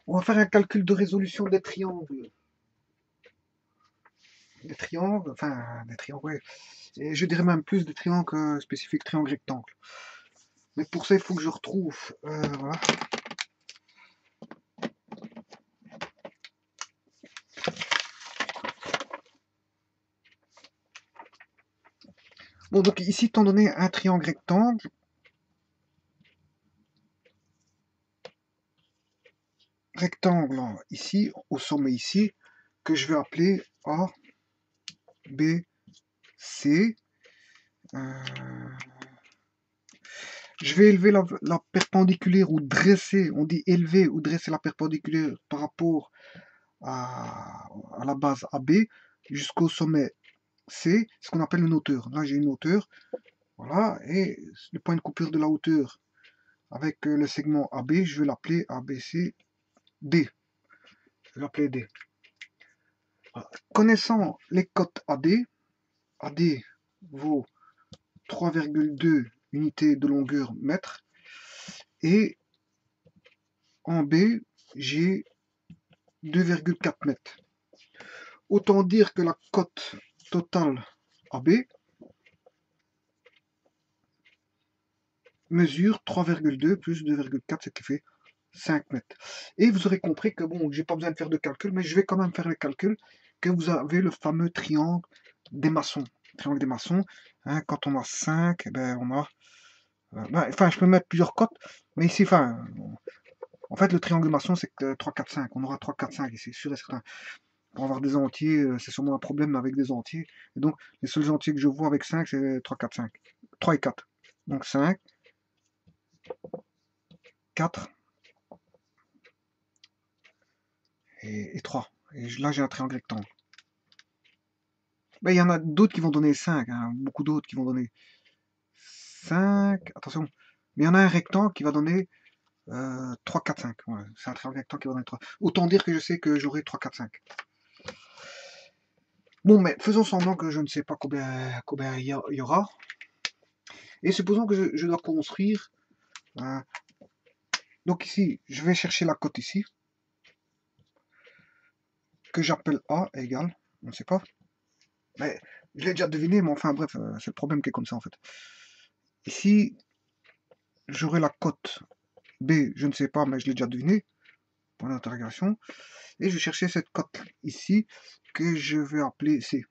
On va faire un calcul de résolution des triangles. Des triangles, enfin, des triangles, ouais. Et je dirais même plus des triangles spécifiques, triangles rectangles. Mais pour ça, il faut que je retrouve, voilà. Bon, donc ici, étant donné un triangle rectangle, ici, au sommet ici, que je vais appeler A, B, C. Je vais élever la perpendiculaire ou dresser, on dit élever ou dresser la perpendiculaire par rapport à la base AB jusqu'au sommet C, ce qu'on appelle une hauteur. Là, j'ai une hauteur, voilà, et le point de coupure de la hauteur avec le segment AB, je vais l'appeler ABC D. Je vais l'appeler D. Voilà. Connaissant les cotes AD, AD vaut 3,2 unités de longueur mètre, et en B, j'ai 2,4 mètres. Autant dire que la cote totale AB mesure 3,2 plus 2,4, ce qui fait 5 mètres. Et vous aurez compris que bon, j'ai pas besoin de faire de calcul, mais je vais quand même faire le calcul, que vous avez le fameux triangle des maçons. Triangle des maçons, hein, quand on a 5, eh ben on a... enfin, je peux mettre plusieurs cotes, mais ici, enfin, en fait, le triangle des maçons, c'est que 3, 4, 5. On aura 3, 4, 5 ici, sûr et certain. Pour avoir des entiers, c'est sûrement un problème avec des entiers. Et donc, les seuls entiers que je vois avec 5, c'est 3, 4, 5. 3 et 4. Donc 5, 4 et 3. Et là, j'ai un triangle rectangle. Ben, il y en a d'autres qui vont donner 5, hein, beaucoup d'autres qui vont donner 5. Attention. Mais il y en a un rectangle qui va donner 3, 4, 5. Ouais, c'est un triangle rectangle qui va donner 3. Autant dire que je sais que j'aurai 3, 4, 5. Bon, mais faisons semblant que je ne sais pas combien il y aura. Et supposons que je dois construire. Donc ici, je vais chercher la cote ici, que j'appelle A égale, on ne sait pas. Mais je l'ai déjà deviné, mais enfin bref, c'est le problème qui est comme ça en fait. Ici, j'aurai la cote B, je ne sais pas, mais je l'ai déjà deviné, point d'interrogation. Et je vais chercher cette cote ici, que je vais appeler C.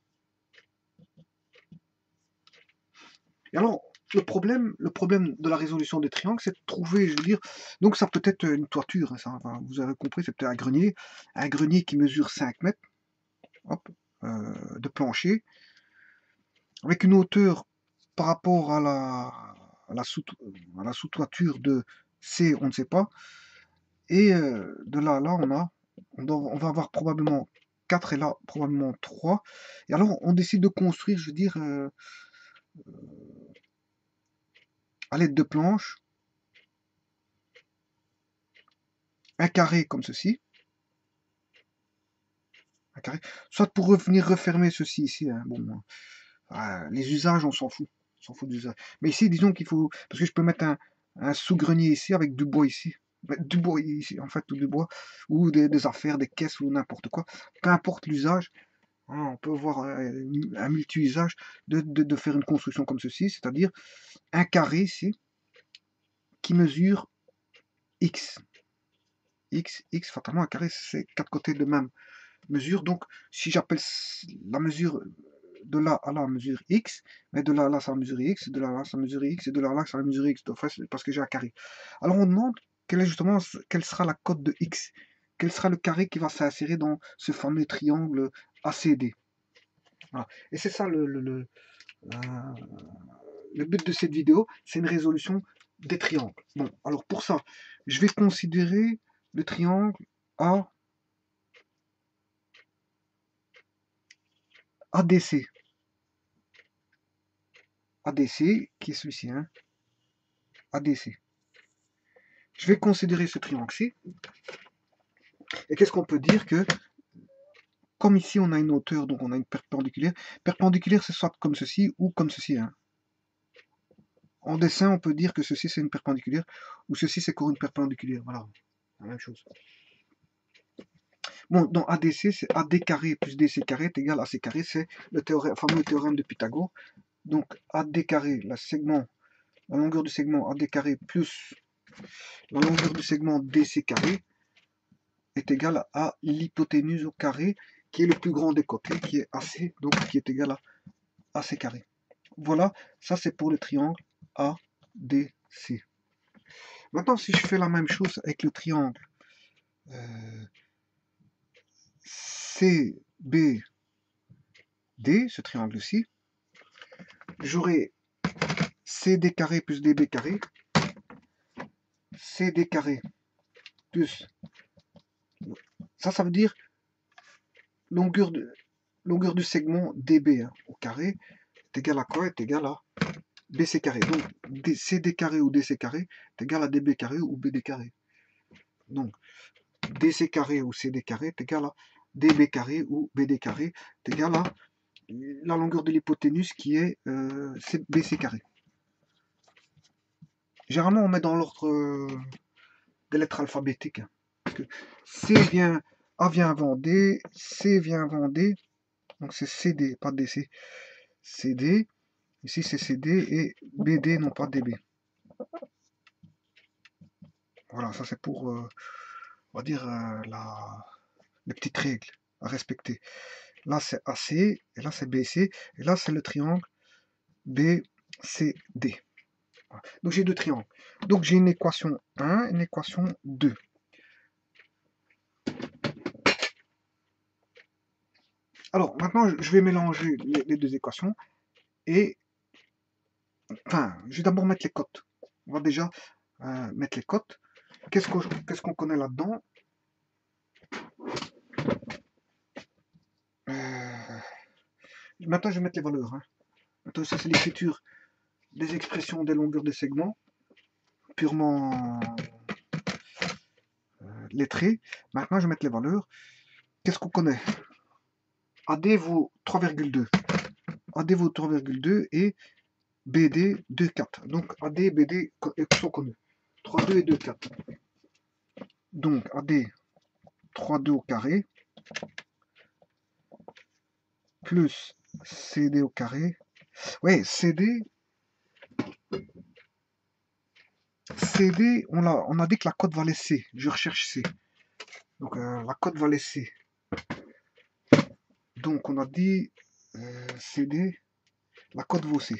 Et alors, le problème de la résolution des triangles, c'est de trouver, je veux dire, donc ça peut être une toiture, hein, ça, enfin, vous avez compris, c'est peut-être un grenier qui mesure 5 mètres, hop, de plancher, avec une hauteur par rapport à la sous-toiture de C, on ne sait pas, et de là à là, on va avoir probablement 4 et là probablement 3, et alors on décide de construire, je veux dire, à l'aide de planches, un carré comme ceci, un carré, soit pour venir refermer ceci ici, hein, bon, les usages, on s'en fout. On s'en fout des usages. Mais ici, disons qu'il faut... Parce que je peux mettre un sous-grenier ici avec du bois ici. Du bois ici, en fait, ou du bois. Ou des affaires, des caisses ou n'importe quoi. Peu importe l'usage, hein, on peut voir un multi-usage de faire une construction comme ceci. C'est-à-dire un carré ici qui mesure X. X, fatalement, un carré, c'est 4 côtés de même mesure. Donc, si j'appelle la mesure de là à là mesure x, mais de là à là ça mesure x, de là à là ça mesure x, et de là à là ça mesure x, donc, parce que j'ai un carré. Alors on demande quelle sera la cote de x, quel sera le carré qui va s'insérer dans ce fameux triangle ACD. Voilà. Et c'est ça le but de cette vidéo, c'est une résolution des triangles. Bon, alors pour ça, je vais considérer le triangle ADC. ADC, qui est celui-ci, hein, ADC. Je vais considérer ce triangle-ci. Et qu'est-ce qu'on peut dire que, comme ici on a une hauteur, donc on a une perpendiculaire. Perpendiculaire, c'est soit comme ceci ou comme ceci. Hein. En dessin, on peut dire que ceci c'est une perpendiculaire, ou ceci c'est encore une perpendiculaire. Voilà, la même chose. Bon, dans ADC, c'est AD carré plus DC carré est égal à AC carré. C'est le fameux théorème de Pythagore. Donc AD carré, la longueur du segment AD carré plus la longueur du segment DC carré est égale à l'hypoténuse au carré, qui est le plus grand des côtés, qui est AC, donc qui est égal à AC carré. Voilà, ça c'est pour le triangle ADC. Maintenant, si je fais la même chose avec le triangle CBD, ce triangle-ci, j'aurai CD carré plus DB carré, CD carré plus... Ça veut dire longueur du segment DB hein, au carré est égal à quoi? Est égal à BC carré. Donc CD carré ou DC carré est égal à DB carré ou BD carré. Donc DC carré ou CD carré est égal à DB carré ou BD carré est égal à la longueur de l'hypoténuse qui est BC carré. Généralement on met dans l'ordre des lettres alphabétiques. Hein, parce que A vient avant D, C vient avant D, donc c'est CD, pas DC. CD, ici c'est CD et BD, non pas DB. Voilà, ça c'est pour, on va dire, les petites règles à respecter. Là c'est AC, et là c'est BC, et là c'est le triangle BCD. Voilà. Donc j'ai deux triangles. Donc j'ai une équation 1, une équation 2. Alors maintenant je vais mélanger les deux équations et enfin je vais d'abord mettre les cotes. On va déjà mettre les cotes. Qu'est-ce qu'on connaît là-dedans? Maintenant je vais mettre les valeurs. Hein. Maintenant ça c'est l'écriture des expressions des longueurs des segments, purement lettrées. Maintenant je vais mettre les valeurs. Qu'est-ce qu'on connaît? AD vaut 3,2. AD vaut 3,2 et BD 2,4. Donc AD et BD sont connus. 3,2 et 2,4. Donc AD 3,2 au carré plus CD au carré. Ouais, CD, on a dit que la cote valait C. Je recherche C. Donc la cote valait C. Donc on a dit CD, la cote vaut C.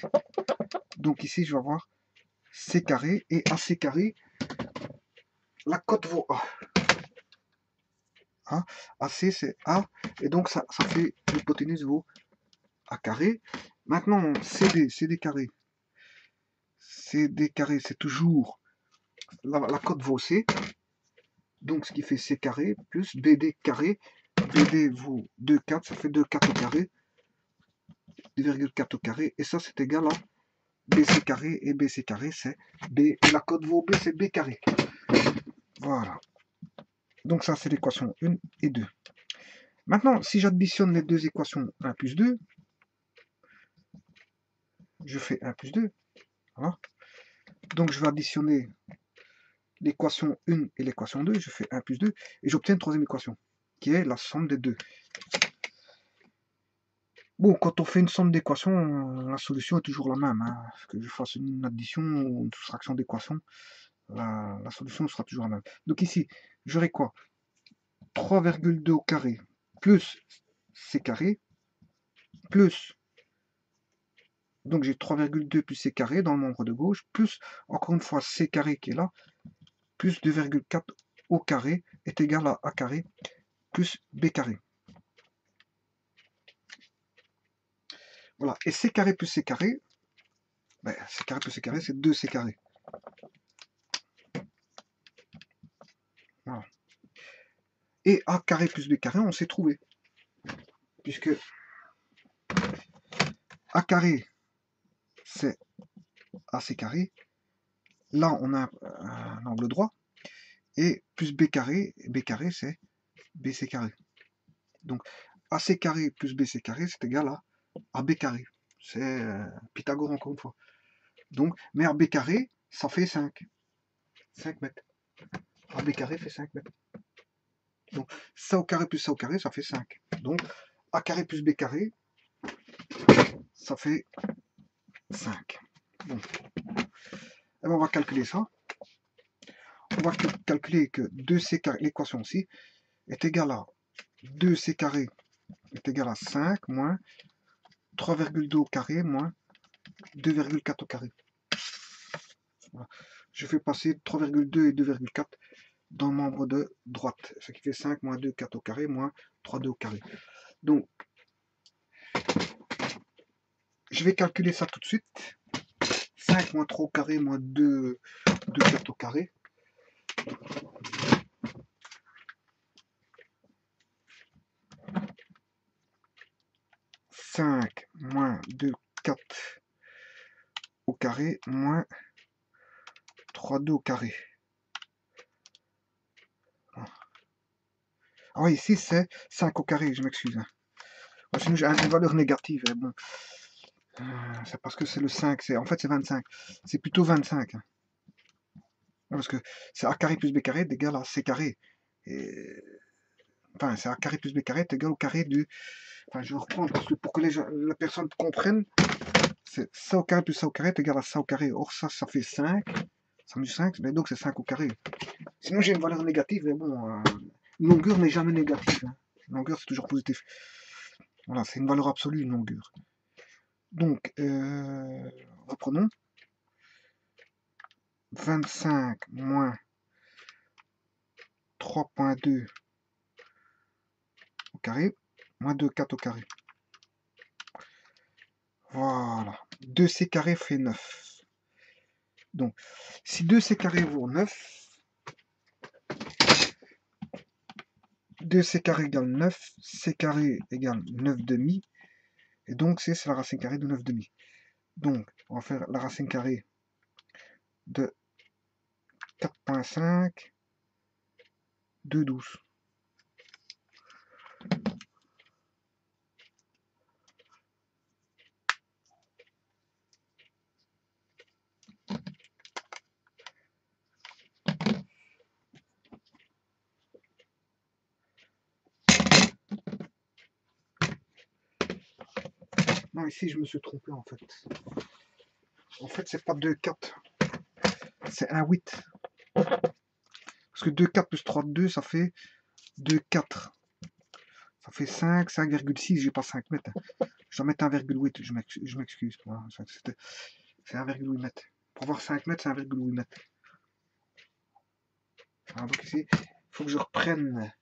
Donc ici je vais avoir C carré et AC carré, la cote vaut A. Hein? AC c'est A et donc ça fait l'hypoténuse vaut A carré. Maintenant CD carré. CD carré c'est toujours la cote vaut C. Donc ce qui fait C carré plus BD carré. BD vaut 2,4, ça fait 2,4 au carré. 2,4 au carré. Et ça c'est égal à BC carré et BC carré c'est B. Et la cote vaut B c'est B carré. Voilà. Donc ça c'est l'équation 1 et 2. Maintenant si j'additionne les deux équations 1 plus 2, je fais 1 plus 2. Voilà. Donc je vais additionner l'équation 1 et l'équation 2, je fais 1 plus 2, et j'obtiens une troisième équation, qui est la somme des deux. Bon, quand on fait une somme d'équations, la solution est toujours la même. Hein. Que je fasse une addition ou une soustraction d'équations, la solution sera toujours la même. Donc ici, j'aurai quoi? 3,2 au carré plus C carré, plus... Donc j'ai 3,2 plus C carré dans le membre de gauche, plus, encore une fois, C carré qui est là, plus 2,4 au carré est égal à A carré plus B carré. Voilà, et C carré plus C carré, ben, C carré plus C carré, c'est 2C carré. Voilà. Et A carré plus B carré, on s'est trouvé. Puisque A carré, c'est AC carré. Là, on a un angle droit. Et plus B carré c'est BC carré. Donc, AC carré plus BC carré, c'est égal à AB carré. C'est Pythagore encore une fois. Donc, mais AB carré, ça fait 5 mètres. AB carré fait 5 mètres. Donc, ça au carré plus ça au carré, ça fait 5. Donc, A carré plus B carré, ça fait 5. Bon. Et ben, on va calculer ça. On va calculer que 2c carré, l'équation aussi, est égale à 2c carré est égal à 5 moins 3,2 au carré moins 2,4 au carré. Voilà. Je fais passer 3,2 et 2,4 dans le membre de droite, ce qui fait 5 moins 2, 4 au carré, moins 3, 2 au carré. Donc, je vais calculer ça tout de suite. 5 moins 3 au carré, moins 2, 4 au carré. « 5 moins 2, 4 au carré, moins 3, 2 au carré. » Ah oui, ici c'est 5 au carré, je m'excuse. Sinon j'ai une valeur négative. Bon. C'est parce que c'est le 5. En fait c'est 25. C'est plutôt 25. Parce que c'est A carré plus B carré est égal à C carré. Et... Enfin, c'est A carré plus B carré est égal au carré du... Enfin, je vais reprendre parce que pour que la personne comprenne, c'est ça au carré plus ça au carré est égal à ça au carré. Or ça fait 5. Ça me dit 5, mais donc c'est 5 au carré. Sinon j'ai une valeur négative, mais bon, une longueur n'est jamais négative. Une longueur c'est toujours positif. Voilà, c'est une valeur absolue, une longueur. Donc, reprenons. 25 moins 3,2 au carré, moins 2, 4 au carré. Voilà. 2c carré fait 9. Donc, si 2c carré vaut 9, 2c carré égale 9, c carré égale 9 demi, et donc c'est la racine carrée de 9 demi. Donc, on va faire la racine carrée de 4,5 de 12. Non, ici je me suis trompé en fait. En fait, c'est pas 2,4. C'est 1,8. Parce que 2,4 plus 3,2, ça fait 2,4. Ça fait 5, 5,6, j'ai pas 5 mètres. Je dois mettre 1,8, je m'excuse. Voilà, c'est 1,8 mètres. Pour avoir 5 mètres, c'est 1,8 mètres. Alors, donc ici, il faut que je reprenne.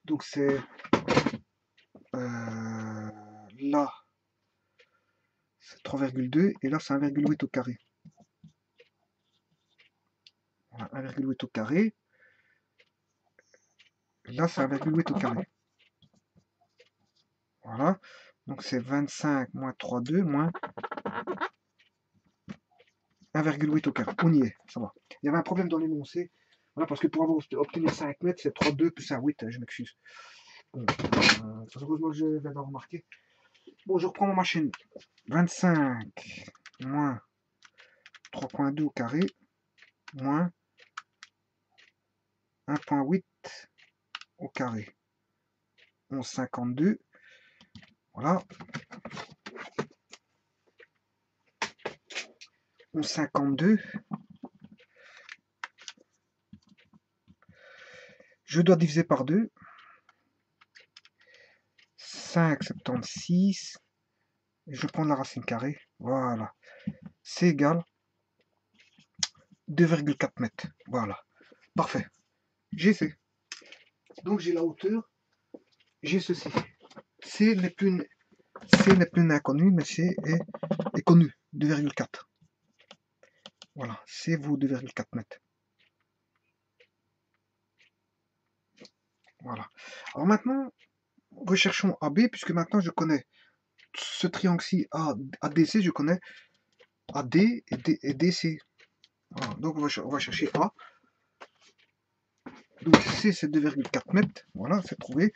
Donc c'est là, c'est 3,2 et là c'est 1,8 au carré. Voilà, 1,8 au carré. Là c'est 1,8 au carré. Voilà. Donc c'est 25 moins 3,2 moins 1,8 au carré. On y est, ça va. Il y avait un problème dans l'énoncé. Voilà, parce que pour avoir obtenu 5 mètres, c'est 3,2 plus 1,8, je m'excuse. Bon, heureusement que je viens d'en remarquer. Bon, je reprends ma machine. 25 moins 3,2 au carré moins 1,8 au carré. 11,52. Voilà. 11,52. Je dois diviser par 2. 5,76. Et je prends la racine carrée. Voilà. C'est égal 2,4 mètres. Voilà. Parfait. J'ai fait. Donc j'ai la hauteur. J'ai ceci. C n'est plus inconnu, mais C est connu. 2,4. Voilà. C vaut 2,4 mètres. Voilà. Alors maintenant, recherchons AB, puisque maintenant je connais ce triangle-ci ADC, je connais AD et DC. Voilà. Donc on va chercher A. Donc C c'est 2,4 mètres. Voilà, c'est trouvé.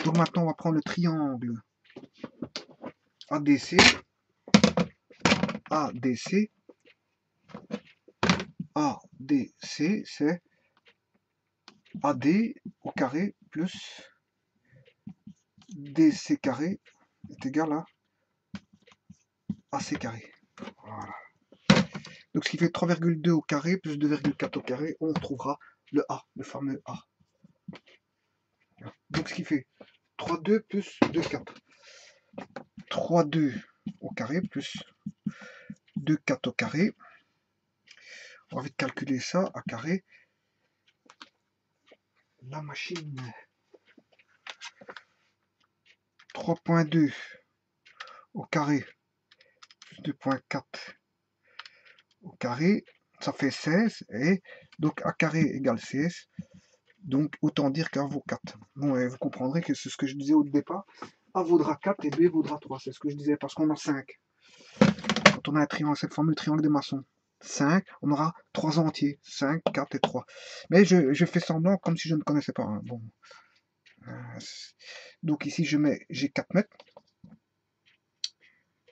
Donc maintenant on va prendre le triangle ADC. ADC. ADC c'est AD au carré plus DC carré est égal à AC carré. Voilà. Donc ce qui fait 3,2 au carré plus 2,4 au carré, on retrouvera le A, le fameux A. Donc ce qui fait 3,2 plus 2,4. 3,2 au carré plus 2,4 au carré. On va vite calculer ça à carré. La machine. 3,2 au carré plus 2,4 au carré, ça fait 16, et donc A carré égale 16, donc autant dire qu'A vaut 4. Bon, et vous comprendrez que c'est ce que je disais au départ, A vaudra 4 et B vaudra 3, c'est ce que je disais, parce qu'on a 5. Quand on a un triangle, c'est le fameux triangle des maçons. 5, on aura 3 entiers, 5, 4 et 3. Mais je fais semblant comme si je ne connaissais pas. Hein. Bon. Donc ici, j'ai 4 mètres.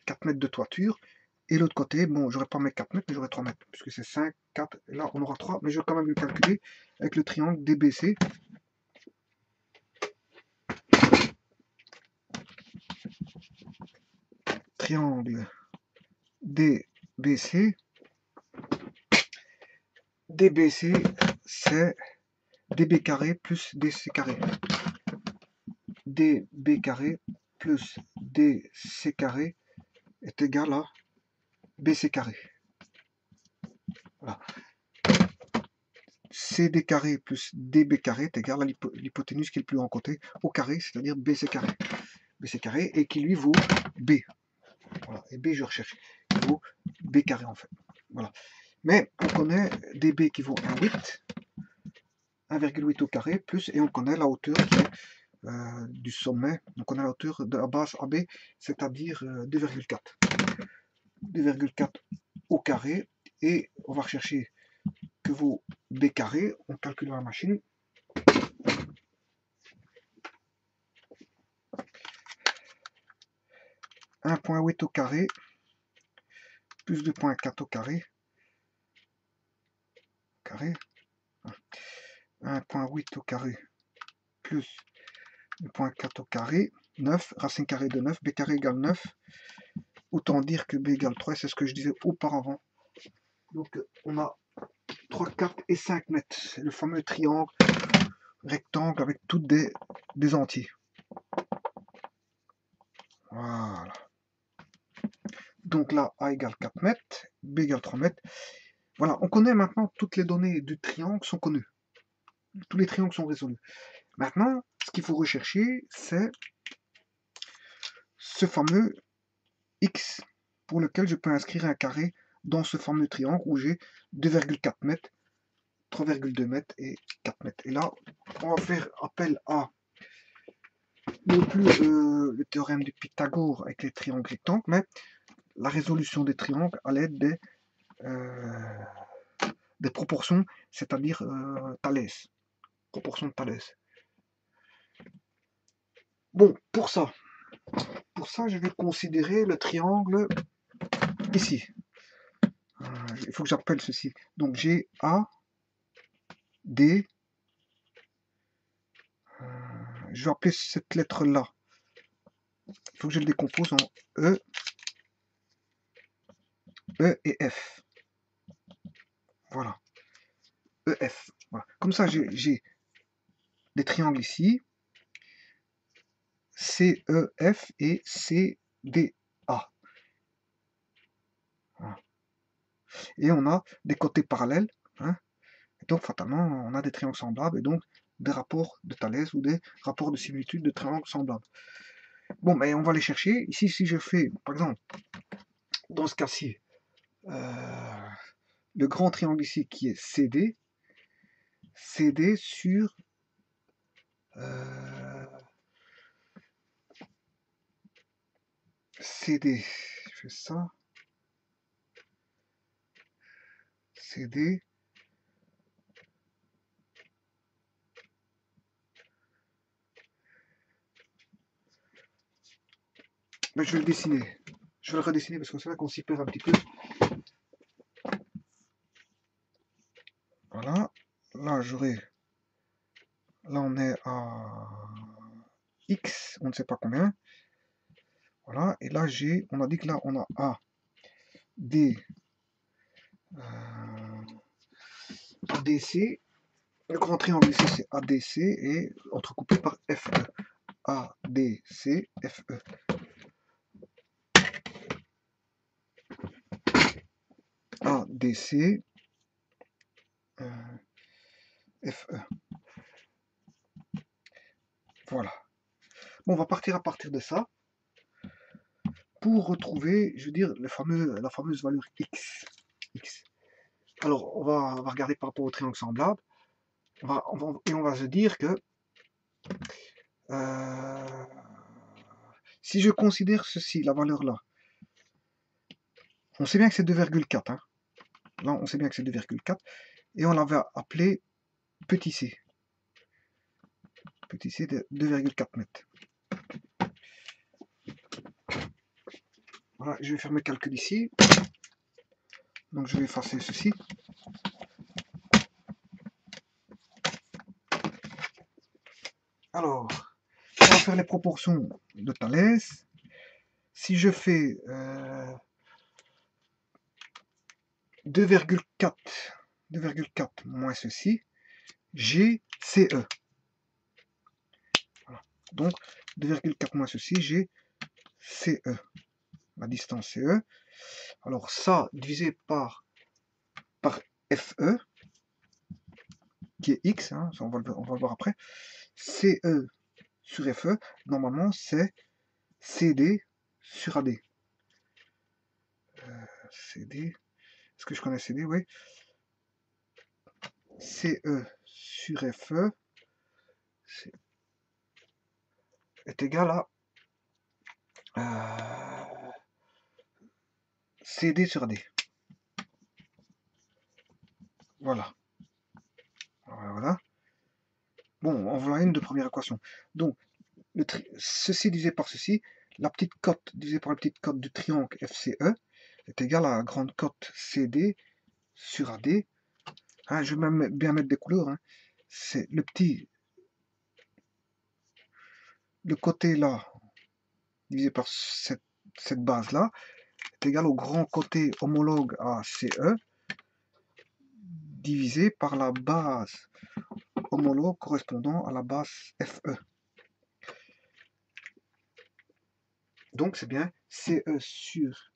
4 mètres de toiture. Et l'autre côté, bon, j'aurais pas mes 4 mètres, mais j'aurais 3 mètres, puisque c'est 5, 4, et là on aura 3, mais je vais quand même le calculer avec le triangle DBC. Triangle DBC. DBC, c'est DB carré plus DC carré. DB carré plus DC carré est égal à BC carré. Voilà. CD carré plus DB carré est égal à l'hypoténuse qui est le plus grand côté au carré, c'est-à-dire BC carré. BC carré et qui lui vaut B. Voilà. Et B, je recherche. Qui vaut B carré en fait. Voilà. Mais on connaît DB qui vaut 1,8. 1,8 au carré plus, et on connaît la hauteur qui est du sommet. On connaît la hauteur de la base AB, c'est-à-dire 2,4. 2,4 au carré. Et on va rechercher que vaut B carré. On calcule la machine. « 1,8 au carré plus 2,4 au carré. 1,8 au carré plus 2,4 au carré. 9, racine carrée de 9. B carré égale 9. Autant dire que B égale 3. C'est ce que je disais auparavant. Donc on a 3, 4 et 5 mètres. C'est le fameux triangle rectangle avec toutes des entiers. Voilà. Donc là, A égale 4 mètres, B égale 3 mètres. Voilà, on connaît maintenant toutes les données du triangle sont connues. Tous les triangles sont résolus. Maintenant, ce qu'il faut rechercher, c'est ce fameux X pour lequel je peux inscrire un carré dans ce fameux triangle où j'ai 2,4 mètres, 3,2 mètres et 4 mètres. Et là, on va faire appel à non plus le théorème de Pythagore avec les triangles rectangles, mais la résolution des triangles à l'aide des proportions, c'est-à-dire Thalès. Proportion de Thalès. Bon, pour ça, je vais considérer le triangle ici. Il faut que j'appelle ceci. Donc j'ai A, D. Je vais appeler cette lettre-là. Il faut que je le décompose en E, E et F. Voilà. EF. Voilà. Comme ça, j'ai des triangles ici. CEF et CDA. Voilà. Et on a des côtés parallèles. Hein, et donc, fatalement, on a des triangles semblables et donc des rapports de Thalès ou des rapports de similitude de triangles semblables. Bon, mais on va les chercher. Ici, si je fais, par exemple, dans ce cas-ci, le grand triangle ici qui est CD, CD sur CD, je fais ça, CD, mais je vais le dessiner, je vais le redessiner parce que c'est là qu'on s'y perd un petit peu. Voilà, là j'aurai Là, on est à X, on ne sait pas combien. Voilà, et là, on a dit que là, on a A, D, ADC. Le grand triangle ici, c'est ADC et entrecoupé par FE. ADC, FE. ADC, FE. Voilà. Bon, on va partir à partir de ça pour retrouver, je veux dire, la fameuse valeur X. Alors, on va regarder par rapport au triangle semblable. On va se dire que si je considère ceci, la valeur là, on sait bien que c'est 2,4. Hein. Là, on sait bien que c'est 2,4. Et on l'avait appelé petit c. Petit c de 2,4 mètres. Voilà, je vais faire mes calculs ici. Donc je vais effacer ceci. Alors, on va faire les proportions de Thalès. Si je fais 2,4 moins ceci, j'ai CE. Voilà. Donc 2,4 moins ceci, j'ai CE. La distance CE. Alors ça, divisé par FE, qui est X, hein, ça on va le voir après. CE sur FE, normalement c'est CD sur AD. CD, est-ce que je connais CD? Oui. CE sur FE est égal à CD sur AD. Voilà. Voilà. Bon, on voit une de première équation. Donc, ceci divisé par ceci, la petite cote divisée par la petite cote du triangle FCE est égale à la grande cote CD sur AD. Hein, je vais même bien mettre des couleurs. Hein. C'est le côté là, divisé par cette base là, est égal au grand côté homologue à CE, divisé par la base homologue correspondant à la base FE. Donc c'est bien CE sur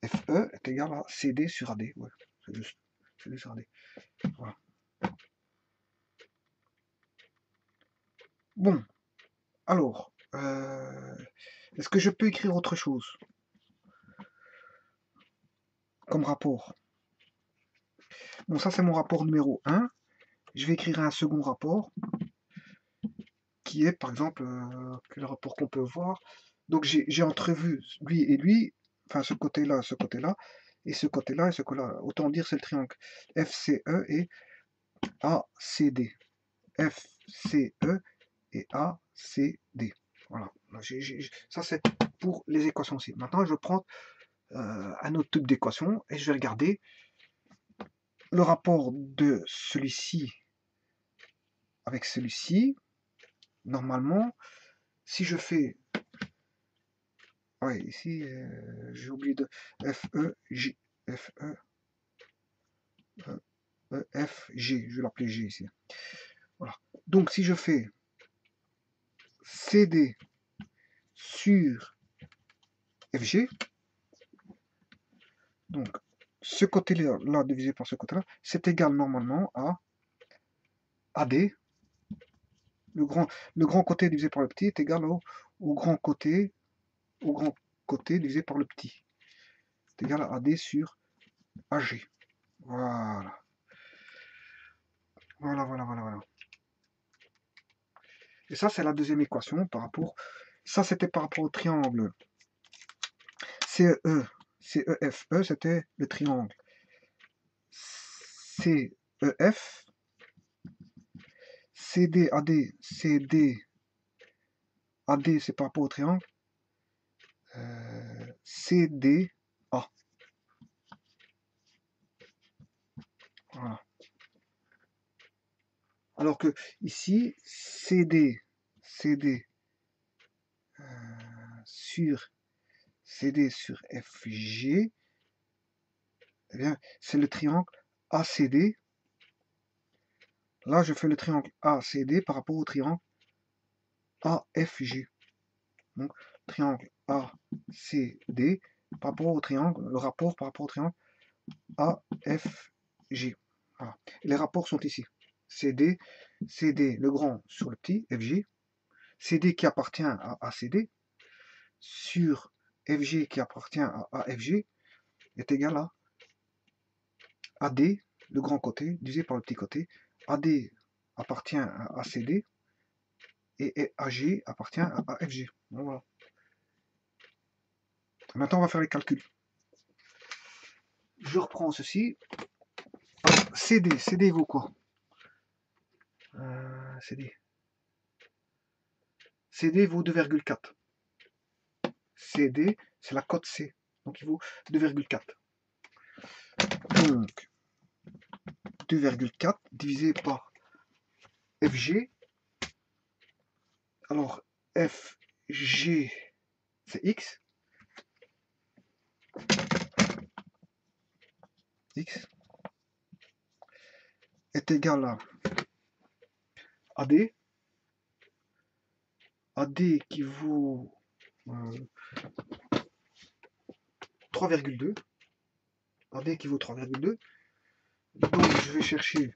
FE est égal à CD sur AD. Ouais, c'est juste CD sur AD. Voilà. Bon, alors, est-ce que je peux écrire autre chose comme rapport? Bon, ça c'est mon rapport numéro 1. Je vais écrire un second rapport qui est par exemple le rapport qu'on peut voir. Donc j'ai entrevu lui et lui, enfin ce côté-là, et ce côté-là et ce côté-là. Autant dire c'est le triangle FCE et ACD. FCE et ACD. Voilà. Ça c'est pour les équations aussi. Maintenant je prends un autre type d'équation et je vais regarder le rapport de celui-ci avec celui-ci. Normalement, si je fais... Ouais, ici, j'ai oublié de... FE, J, FE, F, G, je vais l'appeler G ici. Voilà. Donc, si je fais CD sur FG, donc, ce côté-là, là, divisé par ce côté-là, c'est égal normalement à AD. Le grand côté divisé par le petit est égal au grand côté divisé par le petit. C'est égal à AD sur AG. Voilà. Voilà. Et ça, c'est la deuxième équation par rapport... Ça, c'était par rapport au triangle CE, CEFE, c'était le triangle CEF, CDAD, AD, c'est par rapport au triangle CDA. Voilà. Alors que ici, CD sur FG, eh bien, c'est le triangle ACD. Là, je fais le triangle ACD par rapport au triangle AFG. Donc, triangle ACD par rapport au triangle, le rapport par rapport au triangle AFG. Voilà. Les rapports sont ici. CD, le grand sur le petit, FG. CD qui appartient à ACD sur FG qui appartient à AFG est égal à AD, le grand côté, divisé par le petit côté. AD appartient à ACD et AG appartient à AFG. Voilà. Maintenant, on va faire les calculs. Je reprends ceci. CD vaut quoi? CD vaut 2,4. CD, c'est la cote C. Donc, il vaut 2,4. Donc, 2,4 divisé par FG. Alors, FG, c'est X. X est égal à AD. AD qui vaut 3,2. AD qui vaut 3,2. Donc, je vais chercher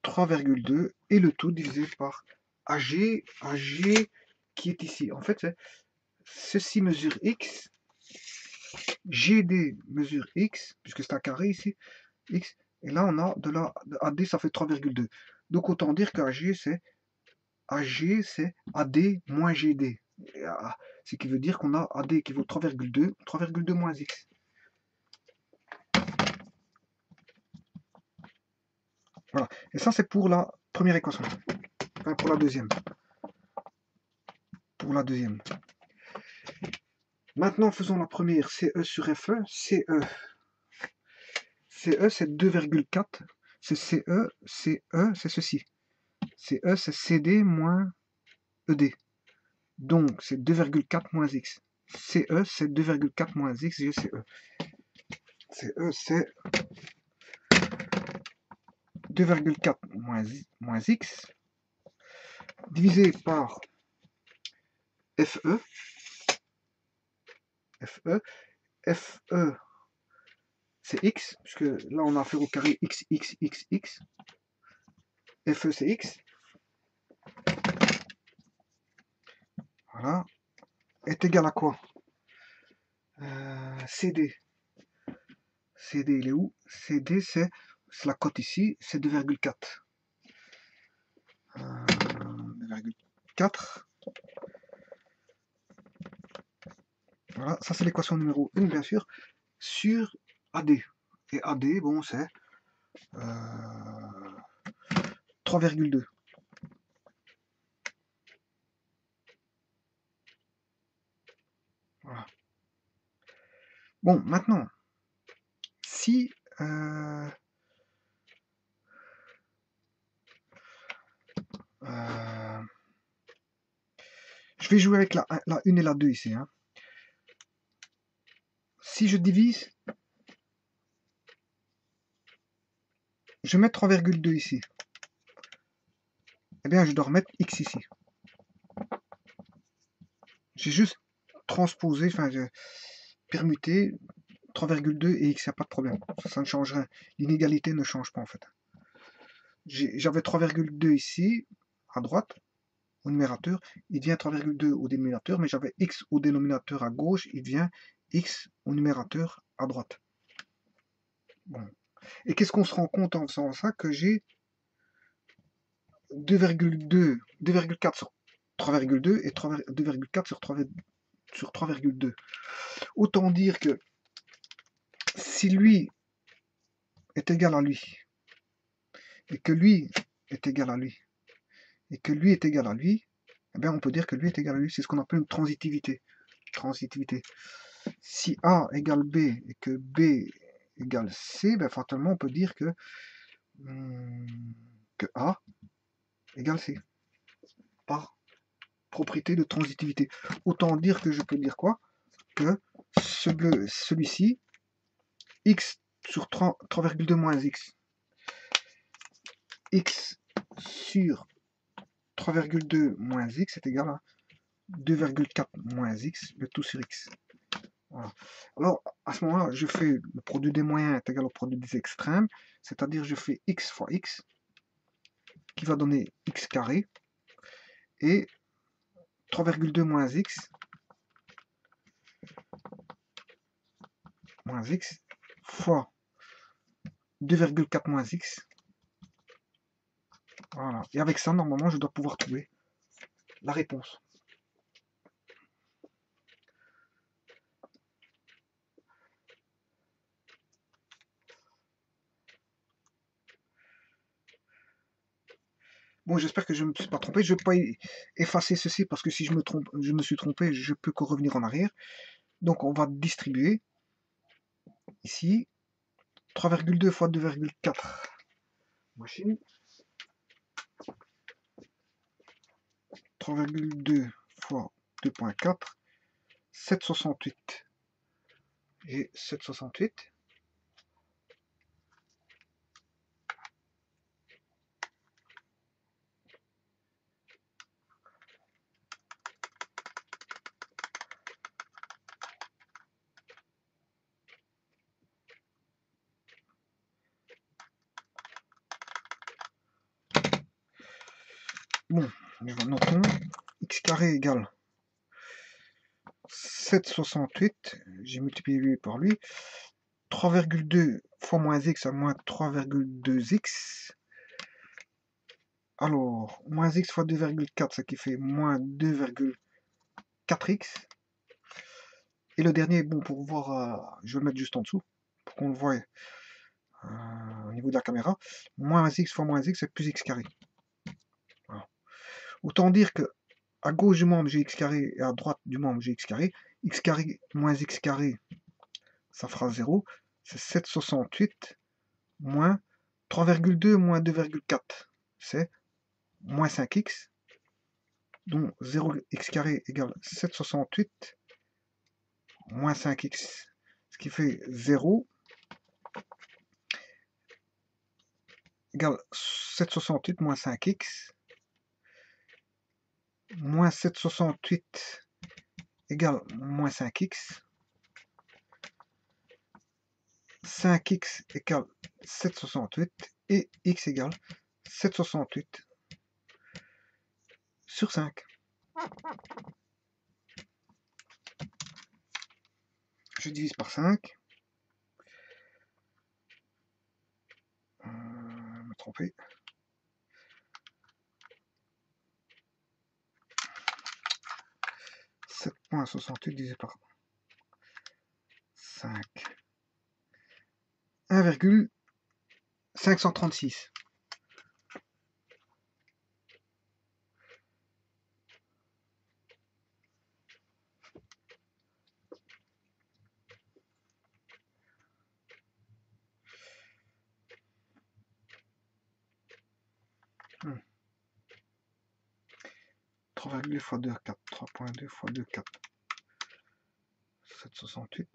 3,2 et le tout divisé par AG qui est ici. En fait, ceci mesure X, GD mesure X, puisque c'est un carré ici, X, et là on a de la AD, ça fait 3,2. Donc autant dire qu'AG c'est AD moins GD. Ce qui veut dire qu'on a AD qui vaut 3,2, 3,2 moins X. Voilà. Et ça, c'est pour la première équation. Enfin, pour la deuxième. Maintenant, faisons la première. CE sur FE. CE, c'est 2,4. C'est CE, c'est ceci. CE, c'est CD moins ED. Donc, c'est 2,4 moins X. CE, c'est 2,4 moins X, j'ai CE. CE, c'est 2,4 moins X divisé par FE. FE, c'est X, puisque là on a affaire au carré X. FE, c'est X. Voilà. Est égal à quoi? CD. CD, il est où? CD, c'est la cote ici, c'est 2,4. 2,4. Voilà, ça c'est l'équation numéro 1, bien sûr, sur AD. Et AD, bon, c'est 3,2. Voilà. Bon, maintenant, si je vais jouer avec la 1 et la 2 ici. Hein. Si je divise, je mets 3,2 ici. Eh bien, je dois remettre X ici. J'ai juste transposé, enfin, permuté 3,2 et X, il n'y a pas de problème. Ça ne change rien. L'inégalité ne change pas en fait. J'avais 3,2 ici, à droite, au numérateur. Il devient 3,2 au dénominateur, mais j'avais X au dénominateur à gauche, il devient X au numérateur à droite. Bon. Et qu'est-ce qu'on se rend compte en faisant ça? Que j'ai 2,4 sur 3,2 et 2,4 sur 3,2. Autant dire que si lui est égal à lui, et que lui est égal à lui, et que lui est égal à lui, eh bien on peut dire que lui est égal à lui. C'est ce qu'on appelle une transitivité. Si A égale B et que B égale C, ben fatalement on peut dire que que A égale C, par propriété de transitivité. Autant dire que je peux dire quoi? Que celui-ci, x sur 3,2 moins x, x sur 3,2 moins x est égal à 2,4 moins x, le tout sur x. Voilà. Alors, à ce moment-là, je fais le produit des moyens est égal au produit des extrêmes, c'est-à-dire je fais x fois x, qui va donner x carré, et 3,2 moins x fois 2,4 moins x. Voilà. Et avec ça, normalement, je dois pouvoir trouver la réponse. Bon, j'espère que je ne me suis pas trompé. Je ne vais pas effacer ceci parce que si je me suis trompé, je peux que revenir en arrière. Donc, on va distribuer ici 3,2 fois 2,4 machine. 3,2 fois 2,4, 7,68. J'ai 7,68. Bon, notons x carré égale 7,68. J'ai multiplié par lui. 3,2 fois moins x à moins 3,2x. Alors, moins x fois 2,4, ce qui fait moins 2,4x. Et le dernier, bon, pour voir, je vais le mettre juste en dessous, pour qu'on le voie au niveau de la caméra. Moins x fois moins x, c'est plus x carré. Voilà. Autant dire que à gauche du membre, j'ai x carré, et à droite du membre, j'ai x carré. X carré moins x carré, ça fera 0. C'est 7,68 moins 3,2 moins 2,4. C'est moins 5x. Donc 0x carré égale 7,68 moins 5x. Ce qui fait 0 égale 7,68 moins 5x. Moins 7,68 égale moins 5x. 5x égale 7,68 et x égale 7,68 sur 5. Je divise par 5. Me tromper. 7,68 divisé par 5. 1,536. Hmm. 3,2 fois 2, 4. 3,2 fois 2, 4. 7,68.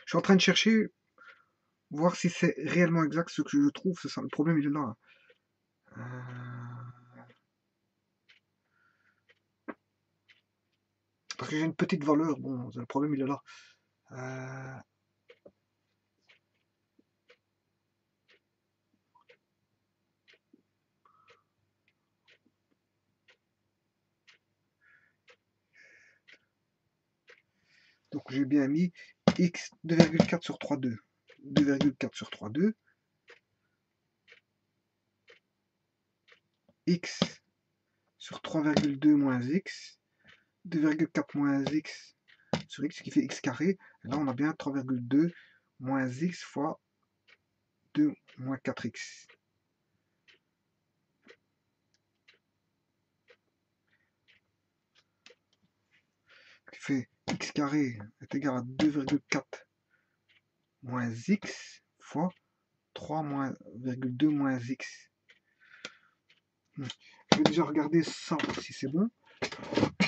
Je suis en train de chercher, voir si c'est réellement exact ce que je trouve. C'est ça, le problème, il est là. Parce que j'ai une petite valeur. Bon, le problème, il est là. Donc j'ai bien mis x 2,4 sur 3,2. 2,4 sur 3,2. X sur 3,2 moins x. 2,4 moins x sur x, qui fait x carré. Et là, on a bien 3,2 moins x fois 2 moins 4x. Qui fait x carré est égal à 2,4 moins x fois 3,2 moins x. Je vais déjà regarder ça, si c'est bon.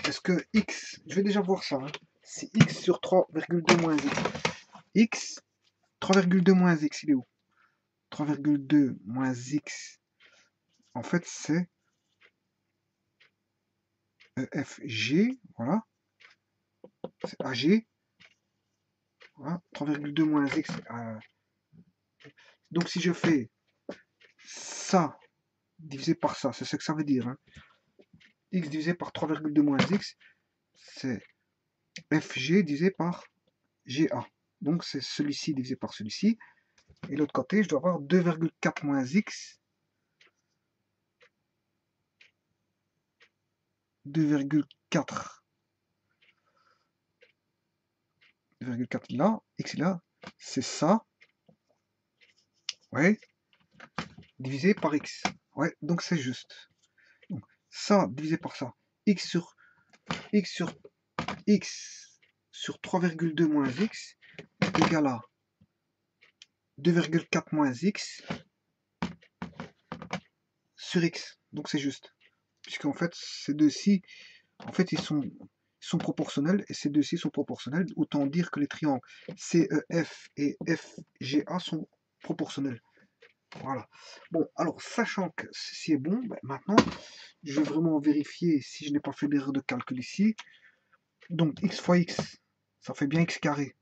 Est-ce que x, je vais déjà voir ça, hein. Si x sur 3,2 moins x, 3,2 moins x, il est où? 3,2 moins x, en fait, c'est EFG, voilà. C'est AG. Voilà. 3,2 moins x. Donc si je fais ça divisé par ça, c'est ce que ça veut dire, hein. X divisé par 3,2 moins x, c'est FG divisé par GA. Donc c'est celui-ci divisé par celui-ci. Et l'autre côté, je dois avoir 2,4 moins x. 2,4. 2,4 là, x là, c'est ça. Ouais. Divisé par x. Ouais, donc c'est juste. Donc ça divisé par ça. X sur x sur 3,2 moins x est égal à 2,4 moins x sur x. Donc c'est juste. Puisqu'en fait, ces deux-ci, en fait, ils sont proportionnels, et ces deux-ci sont proportionnels. Autant dire que les triangles CEF et FGA sont proportionnels. Voilà. Bon, alors, sachant que ceci est bon, ben, maintenant, je vais vraiment vérifier si je n'ai pas fait d'erreur de calcul ici. Donc, x fois x, ça fait bien x carré.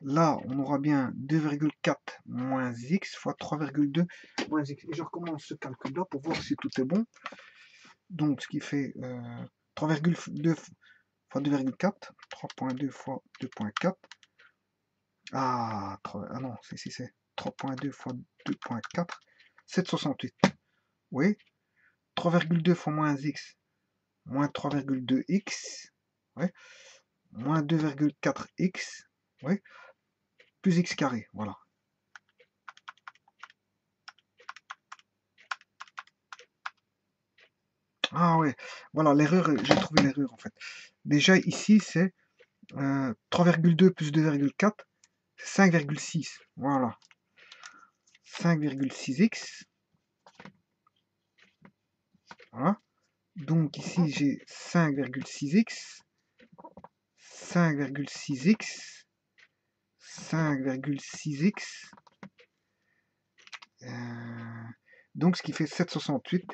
Là, on aura bien 2,4 moins x fois 3,2 moins x. Et je recommence ce calcul-là pour voir si tout est bon. Donc, ce qui fait 3,2 fois 2,4. 3,2 fois 2,4. Ah non, c'est 3,2 fois 2,4. 7,68. Oui. 3,2 fois moins x, moins 3,2x. Oui. Moins 2,4x. Oui. Plus x carré. Voilà. Ah ouais, voilà, l'erreur, j'ai trouvé l'erreur en fait. Déjà ici, c'est 3,2 plus 2,4, c'est 5,6. Voilà. 5,6x. Voilà. Donc ici, j'ai 5,6x, 5,6x, 5,6x. Donc ce qui fait 768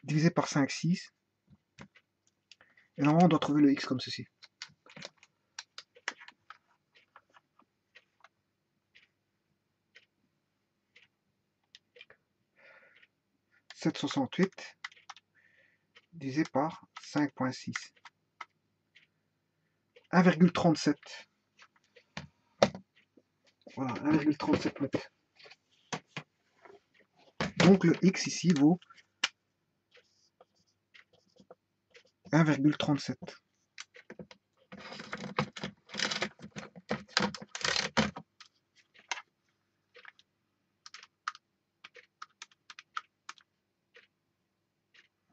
divisé par 5,6. Et normalement, on doit trouver le x comme ceci. « 768 divisé par 5,6. 1,37. Voilà, 1,37 mètres. Donc le x ici vaut 1,37.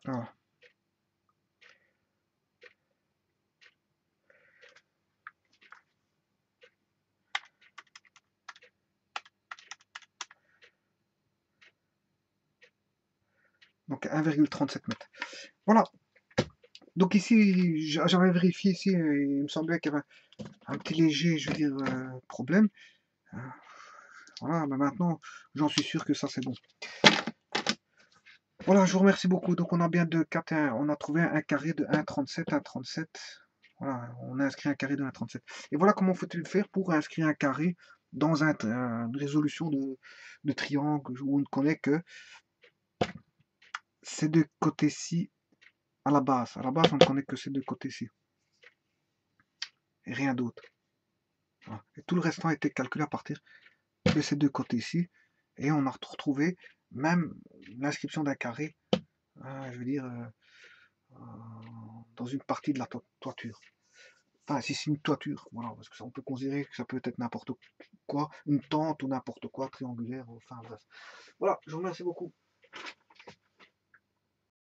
Voilà. Donc 1,37 mètres. Voilà. Donc ici, j'avais vérifié ici, il me semblait qu'il y avait un petit léger, je veux dire, problème. Voilà, mais maintenant, j'en suis sûr que ça c'est bon. Voilà, je vous remercie beaucoup. Donc on a bien on a trouvé un carré de 1,37, 1,37. Voilà, on a inscrit un carré de 1,37. Et voilà comment faut-il faire pour inscrire un carré dans une résolution de triangle où on ne connaît que ces deux côtés-ci à la base. À la base, on ne connaît que ces deux côtés-ci. Et rien d'autre. Voilà. Et tout le restant a été calculé à partir de ces deux côtés-ci. Et on a retrouvé même l'inscription d'un carré, je veux dire, dans une partie de la toiture. Enfin, si c'est une toiture, voilà, parce que ça, on peut considérer que ça peut être n'importe quoi, une tente ou n'importe quoi, triangulaire, enfin bref. Voilà, je vous remercie beaucoup.